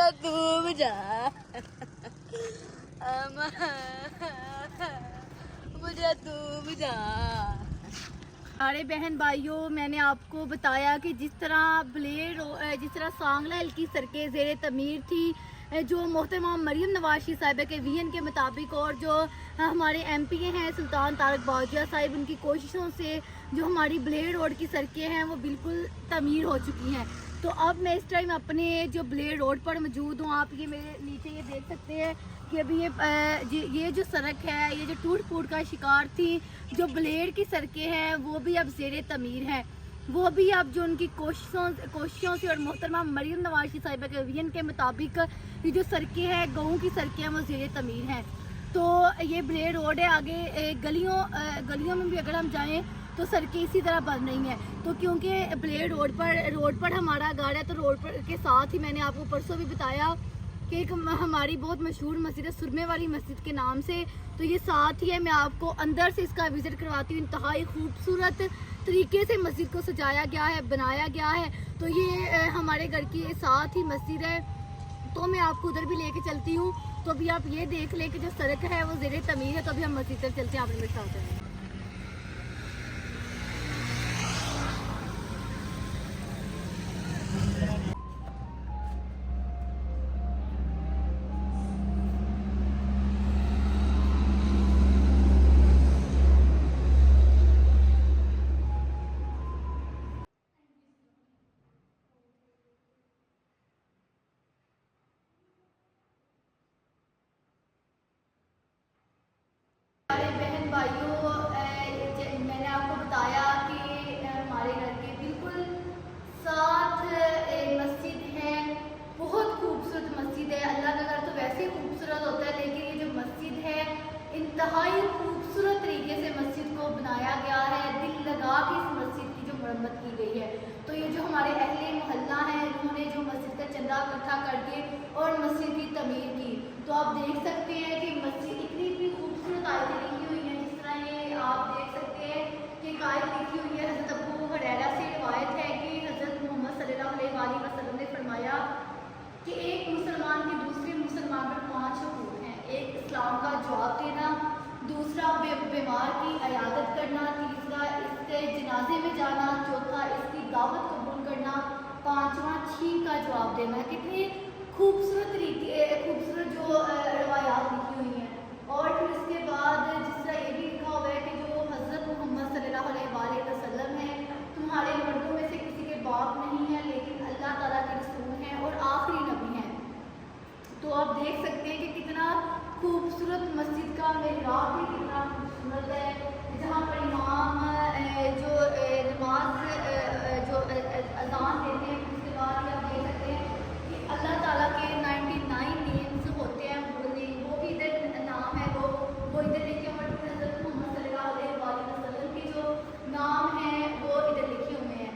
مجھے تو بجا مجھے تو بجا۔ سارے بہن بھائیوں، میں نے آپ کو بتایا کہ جس طرح سانگلہ ایل کی سڑکیں زیر تعمیر تھی، جو محترمہ مریم نواز صاحبہ کے ویژن کے مطابق، اور جو ہمارے ایم پی اے ہیں سلطان طارق باجوہ صاحب، ان کی کوششوں سے جو ہماری بلیڈ روڈ کی سڑکیں ہیں وہ بالکل تعمیر ہو چکی ہیں۔ تو اب میں اس ٹائم اپنے جو بلیڈ روڈ پر موجود ہوں، آپ یہ میرے نیچے یہ دیکھ سکتے ہیں کہ ابھی یہ جو سڑک ہے، یہ جو ٹوٹ پھوٹ کا شکار تھی، جو بلیڈ کی سڑکیں ہیں وہ بھی اب زیر تعمیر ہیں۔ وہ بھی اب جو ان کی کوششوں سے اور محترمہ مریم نواز صاحبہ کے ویژن کے مطابق یہ جو سڑکیں ہیں، گاؤں کی سڑکیں ہیں، وہ زیر تعمیر ہیں۔ تو یہ بلیڈ روڈ ہے، آگے گلیوں میں بھی اگر ہم جائیں تو سڑکیں اسی طرح بن رہی ہیں۔ تو کیونکہ بلیڈ روڈ پر ہمارا گھر ہے، تو روڈ پر کے ساتھ ہی میں نے آپ کو پرسوں بھی بتایا کہ ایک ہماری بہت مشہور مسجد ہے سرمے والی مسجد کے نام سے، تو یہ ساتھ ہی ہے۔ میں آپ کو اندر سے اس کا وزٹ کرواتی ہوں۔ انتہائی خوبصورت طریقے سے مسجد کو سجایا گیا ہے، بنایا گیا ہے۔ تو یہ ہمارے گھر کی ساتھ ہی مسجد ہے، تو میں آپ کو ادھر بھی لے کے چلتی ہوں۔ تو ابھی آپ یہ دیکھ لیں کہ جو سڑک ہے وہ زیر تعمیر ہے، تو ابھی ہم مسجد تک چلتے ہیں، آپ نے میرے ساتھ ہیں۔ بہن بھائیوں، میں نے آپ کو بتایا کہ ہمارے گھر کے بالکل ساتھ مسجد ہے، بہت خوبصورت مسجد ہے۔ اللہ کا گھر تو ویسے ہی خوبصورت ہوتا ہے، لیکن یہ جو مسجد ہے انتہائی خوبصورت طریقے سے مسجد کو بنایا گیا ہے، دل لگا کے اس مسجد کی جو مرمت کی گئی ہے۔ تو یہ جو ہمارے اہل محلہ ہیں، انہوں نے جو مسجد کا چندہ اکٹھا کر کے اور مسجد کی تعمیر کی، تو آپ دیکھ سکتے ہیں کہ مسجد اتنی خوبصورت آیتیں لکھی ہوئی ہیں۔ جس طرح یہ آپ دیکھ سکتے ہیں کہ ایک آیت لکھی ہوئی ہے، حضرت ابو ہریرہ سے روایت ہے کہ حضرت محمد صلی اللہ علیہ وسلم نے فرمایا کہ ایک مسلمان کے دوسرے مسلمان پر 5 حقوق ہیں: ایک اسلام کا جواب دینا، دوسرا بیمار کی عیادت کرنا، تیسرا اس کے جنازے میں جانا، چوتھا اس کی دعوت قبول کرنا، پانچواں چھینک کا جواب دینا۔ کتنی خوبصورت جو روایات لکھی ہوئی ہیں۔ اور پھر اس کے بعد جس طرح یہ بھی لکھا ہوا ہے کہ جو حضرت محمد صلی اللہ علیہ وسلم ہے، تمہارے مردوں میں سے کسی کے باپ نہیں ہے، لیکن اللہ تعالیٰ کے رسول ہیں اور آخری نبی ہیں۔ تو آپ دیکھ سکتے ہیں کہ کتنا خوبصورت مسجد کا محراب بھی کتنا خوبصورت ہے، جہاں پر امام جو نماز جو اذان دیتے ہیں، اس کے بعد آپ دیکھ سکتے ہیں کہ اللہ تعالیٰ کے 99 نیمز ہوتے ہیں، وہ بھی ادھر نام ہے، وہ ادھر لکھے ہوئے ہیں۔ حضرت محمد صلی اللہ علیہ وسلم کے جو نام ہیں وہ ادھر لکھے ہوئے ہیں۔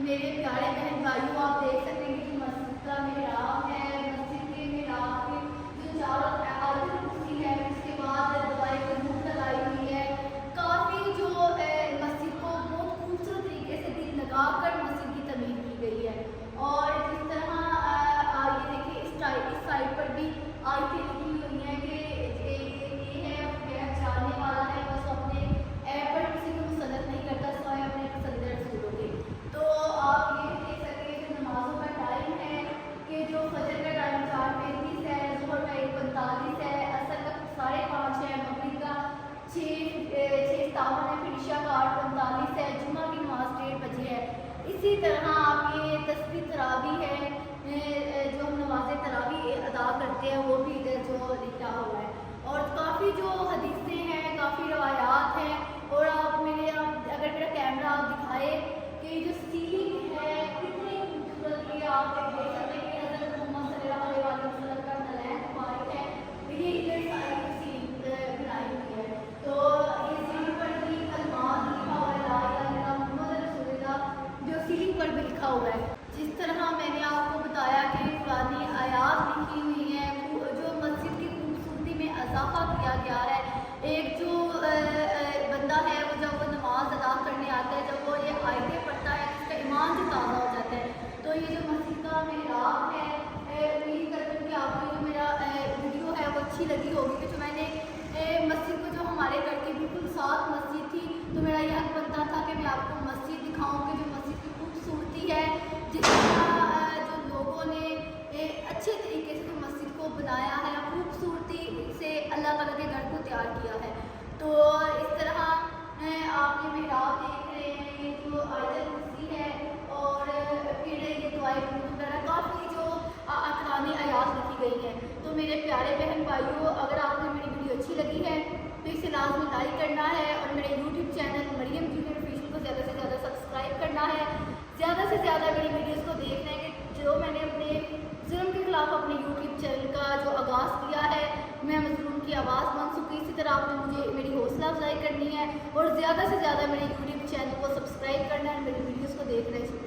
میرے پیارے بہن بھائیوں، آپ دیکھ سکتے ہیں کہ مسجد کا محراب ہے، مسجد کے محراب کے جو چاروں کرسی ہے، اس کے بعد دعائے قنوت لگائی ہوئی ہے۔ کافی جو مسجد کو بہت خوبصورت طریقے سے دل لگا کر مسجد کی تعمیر کی گئی ہے۔ اور جس طرح یہ دیکھیں اس سائڈ پر بھی آیتیں لکھی ہوئی ہیں کہ یہ ہے میرا چاہنے والا ہے، بس اپنے ایپ پر کسی کو مسلط نہیں کرتا سوائے اپنے پسندیدہ رسولوں کے۔ تو آپ یہ بھی دیکھ سکتے ہیں کہ نمازوں کا ٹائم ہے کہ جو فجر کا ٹائم 4:35 ہے، ظہر کا 1:45 ہے، عصر کا 5:30 ہے، مغرب کا 6:57 ہے، پھر عشاء کا 8:45 ہے، جمعہ کی نماز 1:30 بجے ہے۔ اسی طرح آپ یہ تسبیح تراویح ہے، جو ہم نماز تراویح ادا کرتے ہیں، وہ بھی ادھر جو لکھا ہوا ہے۔ اور کافی جو حدیثیں ہیں، کافی روایات ہیں۔ اور اگر میرا کیمرہ آپ دکھائے کہ یہ جو سیلنگ ہے کتنی خوبصورت، یہ آپ دیکھ سکتے ہیں کہ حضرت محمد صلی اللہ علیہ وسلم کا نلین مبارک ہے، یہ ادھر ساری سیلنگ بنائی ہوئی ہے۔ تو یہ سیلنگ پر بھی کلمات لکھا ہوا ہے، لا الہ الا اللہ محمد رسول اللہ، جو سیلنگ پر بھی لکھا ہوا ہے۔ جس طرح میں نے آپ کو بتایا کہ پرانی آیات لکھی ہوئی ہیں، جو مسجد کی خوبصورتی میں اضافہ کیا گیا ہے۔ ایک جو بندہ ہے، وہ جب وہ نماز ادا کرنے آتا ہے، جب وہ یہ آیتیں پڑھتا ہے، اس کا ایمان جو تازہ ہو جاتا ہے۔ تو یہ جو مسجد کا محراب ہے، امید کرتے اچھی لگی ہوگی کہ جو میں نے مسجد کو جو ہمارے گھر کے بالکل ساتھ مسجد تھی تو میرا یہ حق بنتا تھا کہ میں آپ کو مسجد دکھاؤں کہ جو مسجد کی خوبصورتی ہے، جس طرح جو لوگوں نے اچھے طریقے سے جو مسجد کو بنایا ہے، خوبصورتی سے اللہ تعالیٰ کے گھر کو تیار کیا ہے۔ تو اس طرح آپ یہ محراب دیکھ رہے ہیں، یہ جو آیت الکرسی ہے اور پھر یہ دعائے وغیرہ کافی جو قرآنی آیات لکھی گئی ہیں۔ تو میرے پیارے بہن بھائیوں، اگر آپ کو میری ویڈیو اچھی لگی ہے تو اسے لازمی لائک کرنا ہے اور میرے یوٹیوب چینل مریم جونیئر آفیشیل کو زیادہ سے زیادہ سبسکرائب کرنا ہے، زیادہ سے زیادہ میری ویڈیوز کو دیکھنا ہے کہ جو میں نے اپنے ظلم کے خلاف اپنے یوٹیوب چینل کا جو آغاز کیا ہے، میں مظلوم کی آواز بن سکی۔ اسی طرح آپ نے مجھے میری حوصلہ افزائی کرنی ہے اور زیادہ سے زیادہ میرے یوٹیوب چینل کو سبسکرائب کرنا ہے، میری ویڈیوز کو دیکھنا ہے۔